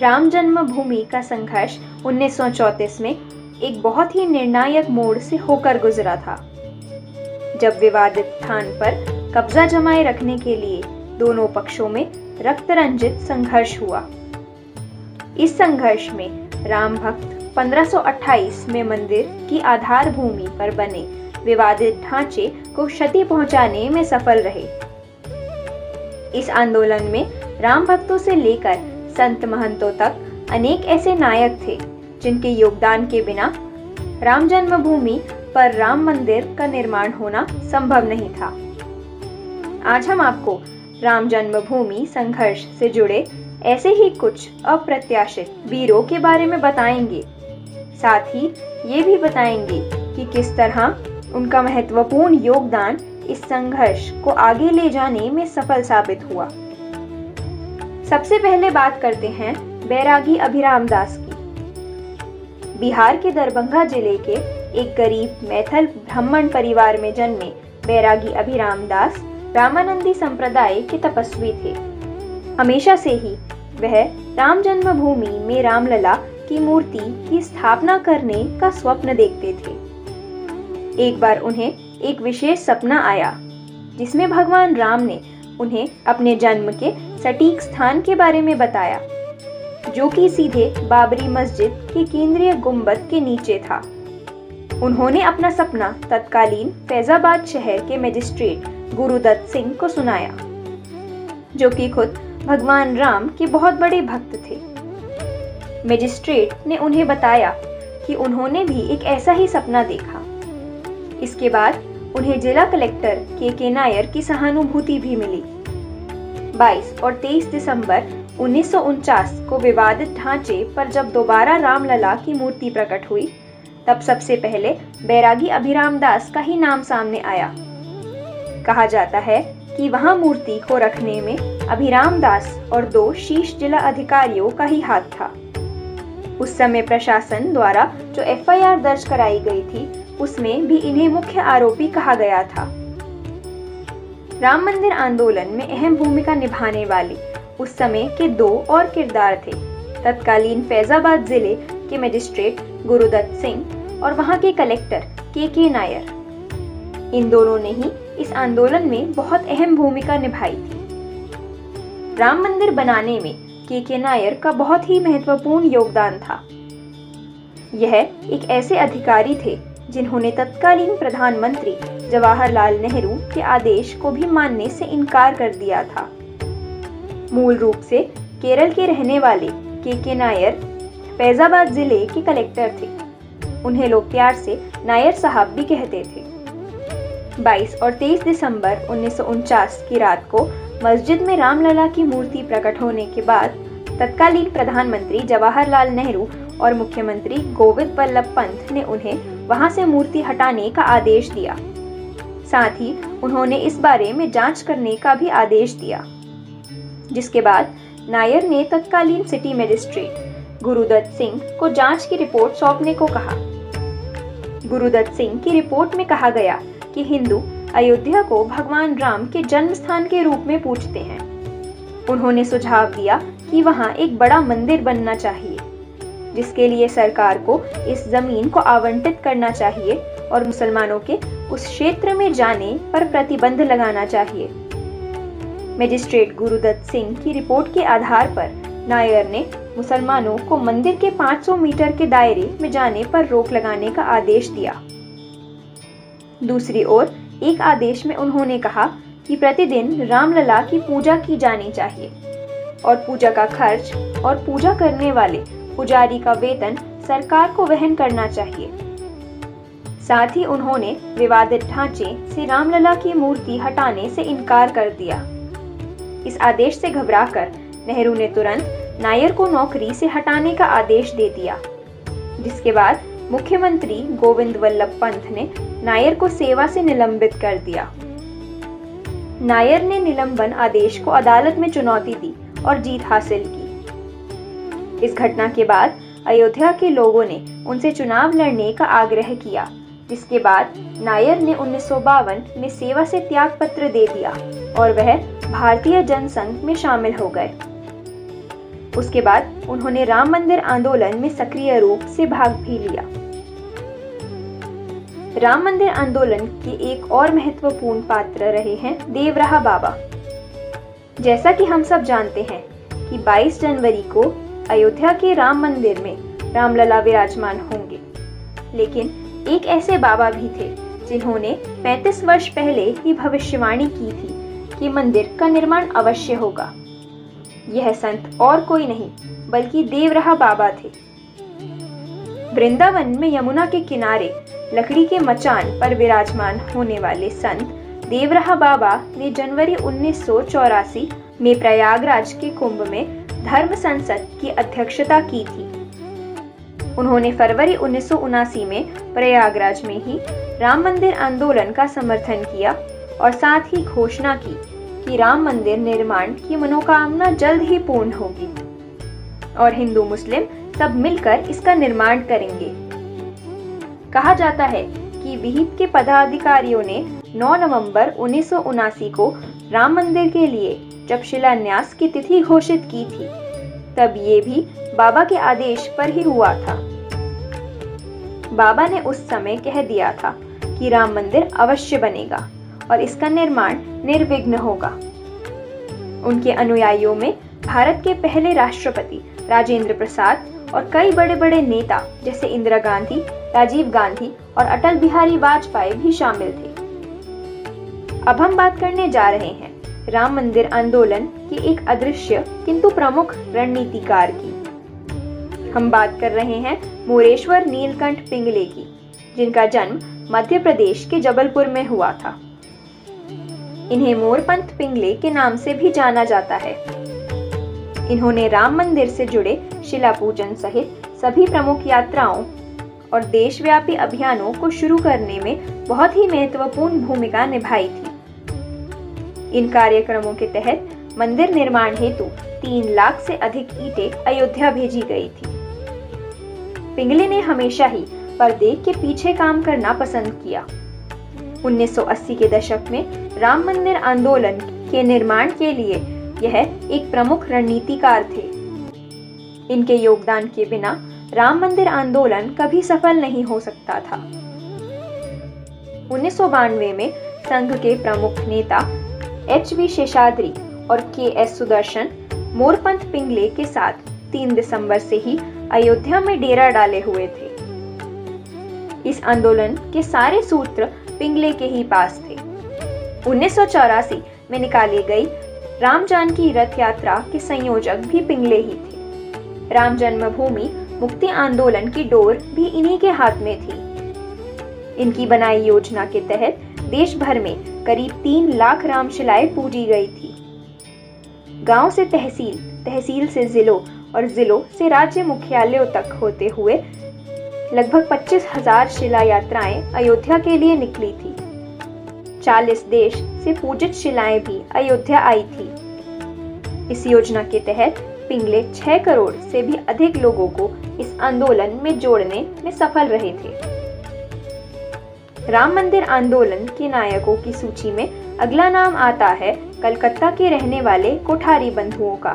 राम जन्मभूमि का संघर्ष 1934 में एक बहुत ही निर्णायक मोड़ से होकर गुजरा था, जब विवादित स्थान पर कब्जा जमाए रखने के लिए दोनों पक्षों में रक्त रंजित संघर्ष हुआ। इस संघर्ष में राम भक्त 1528 में मंदिर की आधार भूमि पर बने विवादित ढांचे को क्षति पहुंचाने में सफल रहे। इस आंदोलन में राम भक्तों से लेकर संत महंतों तक अनेक ऐसे नायक थे जिनके योगदान के बिना राम जन्मभूमि पर राम मंदिर का निर्माण होना संभव नहीं था। आज हम आपको राम जन्मभूमि संघर्ष से जुड़े ऐसे ही कुछ अप्रत्याशित वीरों के बारे में बताएंगे। साथ ही ये भी बताएंगे कि किस तरह उनका महत्वपूर्ण योगदान इस संघर्ष को आगे ले जाने में सफल साबित हुआ। सबसे पहले बात करते हैं बैरागी अभिराम दास की। बिहार के दरभंगा जिले के एक गरीब मैथल ब्राह्मण परिवार में जन्मे बैरागी अभिराम दास रामानंदी संप्रदाय के तपस्वी थे। हमेशा से ही वह राम जन्मभूमि में रामलला की मूर्ति की स्थापना करने का स्वप्न देखते थे। एक बार उन्हें एक विशेष सपना आया जिसमें भगवान राम ने उन्हें अपने जन्म के सटीक स्थान के बारे में बताया, जो कि सीधे बाबरी मस्जिद के केंद्रीय गुंबद के नीचे था। उन्होंने अपना सपना तत्कालीन फैजाबाद शहर के मजिस्ट्रेट गुरुदत्त सिंह को सुनाया, जो कि खुद भगवान राम के बहुत बड़े भक्त थे। मजिस्ट्रेट ने उन्हें बताया कि उन्होंने भी एक ऐसा ही सपना देखा। इसके बाद उन्हें जिला कलेक्टर के नायर की सहानुभूति भी मिली। 22 और 23 दिसंबर 1949 को विवादित ढांचे पर जब दोबारा रामलला की मूर्ति प्रकट हुई, तब सबसे पहले बैरागी अभिराम दास का ही नाम सामने आया। कहा जाता है कि वहां मूर्ति को रखने में अभिराम दास और 2 शीर्ष जिला अधिकारियों का ही हाथ था। उस समय प्रशासन द्वारा जो एफआईआर दर्ज कराई गई थी, उसमें भी इन्हें मुख्य आरोपी कहा गया था। राम मंदिर आंदोलन में अहम भूमिका निभाने वाले उस समय के 2 और किरदार थे। तत्कालीन फैजाबाद जिले के मजिस्ट्रेट गुरुदत्त सिंह और वहां के कलेक्टर के नायर। इन दोनों ने ही इस आंदोलन में बहुत अहम भूमिका निभाई थी। राम मंदिर बनाने में के नायर का बहुत ही महत्वपूर्ण योगदान था। यह एक ऐसे अधिकारी थे जिन्होंने तत्कालीन प्रधानमंत्री जवाहरलाल नेहरू के आदेश को भी मानने से इनकार कर दिया था। मूल रूप से केरल के रहने वाले के नायर फैजाबाद जिले के कलेक्टर थे। उन्हें लोग प्यार से नायर साहब भी कहते थे। 22 और 23 दिसंबर 1949 की रात को मस्जिद में रामलला की मूर्ति प्रकट होने के बाद तत्कालीन प्रधानमंत्री जवाहरलाल नेहरू और मुख्यमंत्री गोविंद वल्लभ पंत ने उन्हें वहां से मूर्ति हटाने का आदेश दिया। साथ ही उन्होंने इस बारे में जांच करने का भी आदेश दिया, जिसके बाद नायर ने तत्कालीन सिटी मजिस्ट्रेट गुरुदत्त सिंह को जांच की रिपोर्ट सौंपने को कहा। गुरुदत्त सिंह की रिपोर्ट में कहा गया कि हिंदू अयोध्या को भगवान राम के जन्म स्थान के रूप में पूजते हैं। उन्होंने सुझाव दिया कि वहां एक बड़ा मंदिर बनना चाहिए, जिसके लिए सरकार को इस जमीन को आवंटित करना चाहिए और मुसलमानों के उस क्षेत्र में जाने पर प्रतिबंध लगाना चाहिए। मजिस्ट्रेट गुरुदत्त सिंह की रिपोर्ट के आधार पर नायर ने मुसलमानों को मंदिर के 500 मीटर के दायरे में जाने पर रोक लगाने का आदेश दिया। दूसरी ओर एक आदेश में उन्होंने कहा कि प्रतिदिन रामलला की पूजा की जानी चाहिए और पूजा का खर्च और पूजा करने वाले पुजारी का वेतन सरकार को वहन करना चाहिए। साथ ही उन्होंने विवादित ढांचे से रामलला की मूर्ति हटाने से इनकार कर दिया। इस आदेश से घबराकर नेहरू ने तुरंत नायर को नौकरी से हटाने का आदेश दे दिया, जिसके बाद मुख्यमंत्री गोविंद वल्लभ पंत ने नायर को सेवा से निलंबित कर दिया। नायर ने निलंबन आदेश को अदालत में चुनौती दी और जीत हासिल की। इस घटना के बाद अयोध्या के लोगों ने उनसे चुनाव लड़ने का आग्रह किया, जिसके बाद नायर ने 1952 में सेवा से त्याग पत्र दे दिया और वह भारतीय जनसंघ में शामिल हो गए। उसके बाद उन्होंने राम मंदिर आंदोलन में सक्रिय रूप से भाग भी लिया। राम मंदिर आंदोलन के एक और महत्वपूर्ण पात्र रहे हैं देवराहा बाबा। जैसा कि हम सब जानते हैं कि 22 जनवरी को अयोध्या के राम मंदिर में रामलला विराजमान होंगे, लेकिन एक ऐसे बाबा भी थे जिन्होंने 35 वर्ष पहले ही भविष्यवाणी की थी कि मंदिर का निर्माण अवश्य होगा। यह संत और कोई नहीं बल्कि देवराहा बाबा थे। वृंदावन में यमुना के किनारे लकड़ी के मचान पर विराजमान होने वाले संत देवराहा बाबा ने जनवरी 1984 में प्रयागराज के कुंभ में धर्म संसद की अध्यक्षता की थी। उन्होंने फरवरी 1979 में प्रयागराज में ही राम मंदिर आंदोलन का समर्थन किया और साथ ही घोषणा की कि राम मंदिर निर्माण की मनोकामना जल्द ही पूर्ण होगी और हिंदू मुस्लिम सब मिलकर इसका निर्माण करेंगे। कहा जाता है कि विहिप के पदाधिकारियों ने 9 नवंबर 1979 को राम मंदिर के लिए जब शिलान्यास की तिथि घोषित की थी, तब ये भी बाबा के आदेश पर ही हुआ था। बाबा ने उस समय कह दिया था कि राम मंदिर अवश्य बनेगा और इसका निर्माण निर्विघ्न होगा। उनके अनुयायियों में भारत के पहले राष्ट्रपति राजेंद्र प्रसाद और कई बड़े बड़े नेता जैसे इंदिरा गांधी, राजीव गांधी और अटल बिहारी वाजपेयी भी शामिल थे। अब हम बात करने जा रहे हैं राम मंदिर आंदोलन की एक अदृश्य किंतु प्रमुख रणनीतिकार की। हम बात कर रहे हैं मोरेश्वर नीलकंठ पिंगले की, जिनका जन्म मध्य प्रदेश के जबलपुर में हुआ था। इन्हें मोरपंथ पिंगले के नाम से भी जाना जाता है। इन्होंने राम मंदिर से जुड़े शिला पूजन सहित सभी प्रमुख यात्राओं और देशव्यापी अभियानों को शुरू करने में बहुत ही महत्वपूर्ण भूमिका निभाई थी। इन कार्यक्रमों के तहत मंदिर निर्माण हेतु 3 लाख से अधिक ईंटें अयोध्या भेजी गई थी। पिंगले ने हमेशा ही पर्दे के पीछे काम करना पसंद किया। 1980 के दशक में राम मंदिर आंदोलन के निर्माण के लिए यह एक प्रमुख रणनीतिकार थे। इनके योगदान के बिना राम मंदिर आंदोलन कभी सफल नहीं हो सकता था। 1992 में संघ के प्रमुख नेता HV शेषाद्री और KS सुदर्शन मोरपंथ पिंगले के साथ 3 दिसंबर से ही अयोध्या में डेरा डाले हुए थे। इस आंदोलन के सारे सूत्र पिंगले के ही पास थे। 1984 में निकाली गई राम जानकी रथ यात्रा के संयोजक भी पिंगले ही थे। राम जन्मभूमि मुक्ति आंदोलन की डोर भी इन्हीं के हाथ में थी। इनकी बनाई योजना के तहत देश भर में करीब 3 लाख रामशिलाएं पूजी गई थी। गांव से तहसील, तहसील से जिलों और जिलों से राज्य मुख्यालयों तक होते हुए लगभग 25,000 शिला यात्राएं अयोध्या के लिए निकली थी। 40 देश से पूजित शिलाएं भी अयोध्या आई थी। इस योजना के तहत पिंगले 6 करोड़ से भी अधिक लोगों को इस आंदोलन में जोड़ने में सफल रहे थे। राम मंदिर आंदोलन के नायकों की सूची में अगला नाम आता है कलकत्ता के रहने वाले कोठारी बंधुओं का।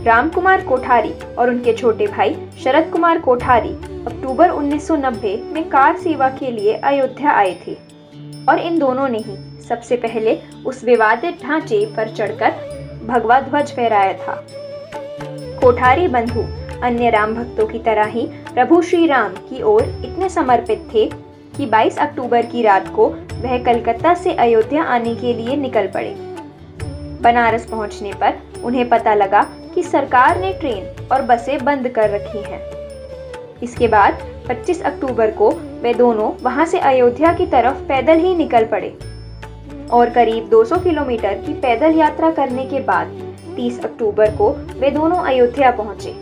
रामकुमार कोठारी और उनके छोटे भाई शरद कुमार कोठारी अक्टूबर 1990 में कार सेवा के लिए अयोध्या आए थे और इन दोनों ने ही सबसे पहले उस विवादित ढांचे पर चढ़कर भगवा ध्वज फहराया था। कोठारी बंधु अन्य राम भक्तों की तरह ही प्रभु श्री राम की ओर इतने समर्पित थे कि 22 अक्टूबर की रात को वह कलकत्ता से अयोध्या आने के लिए निकल पड़े। बनारस पहुंचने पर उन्हें पता लगा कि सरकार ने ट्रेन और बसें बंद कर रखी हैं। इसके बाद 25 अक्टूबर को वे दोनों वहां से अयोध्या की तरफ पैदल ही निकल पड़े और करीब 200 किलोमीटर की पैदल यात्रा करने के बाद 30 अक्टूबर को वे दोनों अयोध्या पहुंचे।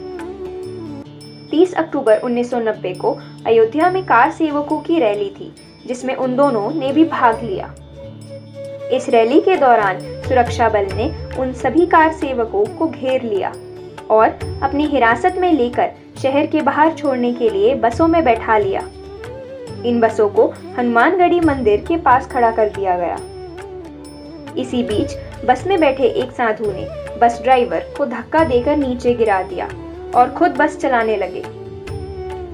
30 अक्टूबर 1990 को अयोध्या में कार सेवकों की रैली थी, जिसमें उन दोनों ने भी भाग लिया। इस रैली के दौरान सुरक्षा बल ने उन सभी कार सेवकों को घेर लिया और अपनी हिरासत में लेकर शहर के बाहर छोड़ने के लिए बसों में बैठा लिया। इन बसों को हनुमानगढ़ी मंदिर के पास खड़ा कर दिया गया। इसी बीच बस में बैठे एक साधु ने बस ड्राइवर को धक्का देकर नीचे गिरा दिया और खुद बस चलाने लगे।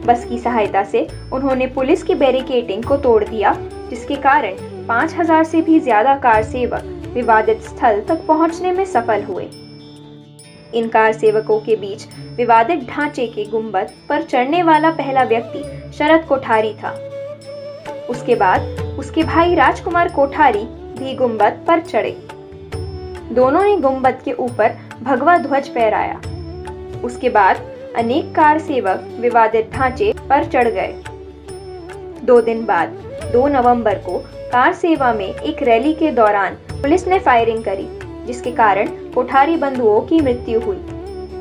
बस की सहायता से उन्होंने पुलिस की बैरिकेडिंग को तोड़ दिया, जिसके कारण 5000 से भी ज्यादा कार सेवक विवादित स्थल तक पहुंचने में सफल हुए। इन कार सेवकों के बीच विवादित ढांचे के गुंबद पर चढ़ने वाला पहला व्यक्ति शरद कोठारी था। उसके बाद उसके भाई राजकुमार कोठारी भी गुंबद पर चढ़े। दोनों ने गुंबद के ऊपर भगवा ध्वज फहराया। उसके बाद अनेक कार सेवक विवादित ढांचे पर चढ़ गए। 2 दिन बाद 2 नवंबर को कार सेवा में एक रैली के दौरान पुलिस ने फायरिंग करी, जिसके कारण कोठारी बंधुओं की मृत्यु हुई।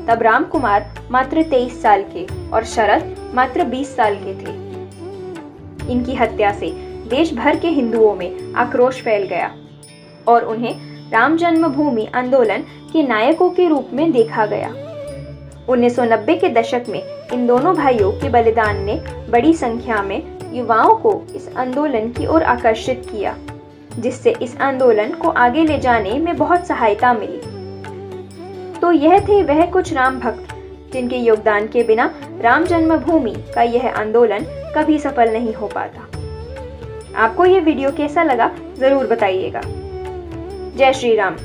तब रामकुमार मात्र 23 साल के और शरद मात्र 20 साल के थे। इनकी हत्या से देश भर के हिंदुओं में आक्रोश फैल गया और उन्हें राम जन्मभूमि आंदोलन के नायकों के रूप में देखा गया। 1990 के दशक में इन दोनों भाइयों के बलिदान ने बड़ी संख्या में युवाओं को इस आंदोलन की ओर आकर्षित किया, जिससे इस आंदोलन को आगे ले जाने में बहुत सहायता मिली। तो यह थे वह कुछ राम भक्त जिनके योगदान के बिना राम जन्मभूमि का यह आंदोलन कभी सफल नहीं हो पाता। आपको यह वीडियो कैसा लगा जरूर बताइएगा। जय श्री राम।